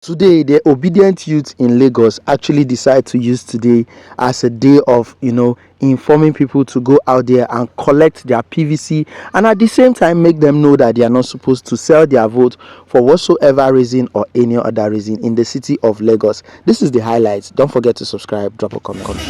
Today, the obedient youth in Lagos actually decide to use today as a day of, informing people to go out there and collect their PVC, and at the same time make them know that they are not supposed to sell their vote for whatsoever reason or any other reason in the city of Lagos. This is the highlights. Don't forget to subscribe, drop a comment.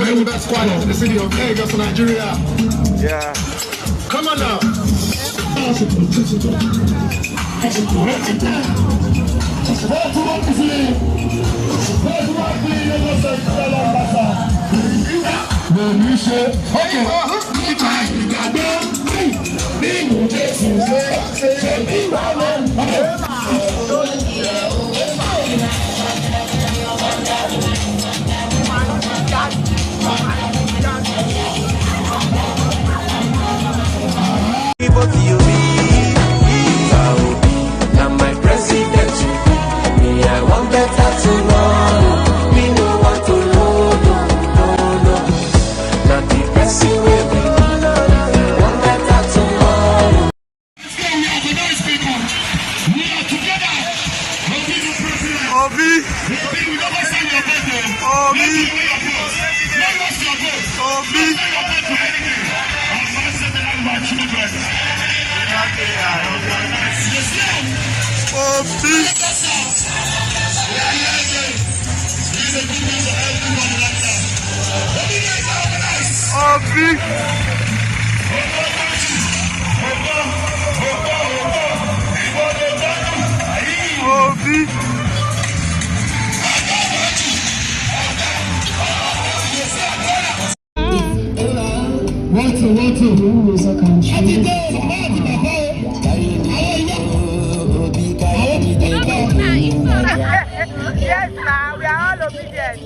You that's quite in the city of Lagos, Nigeria. Yeah. Come on now. Yes, ma, we are all obedient.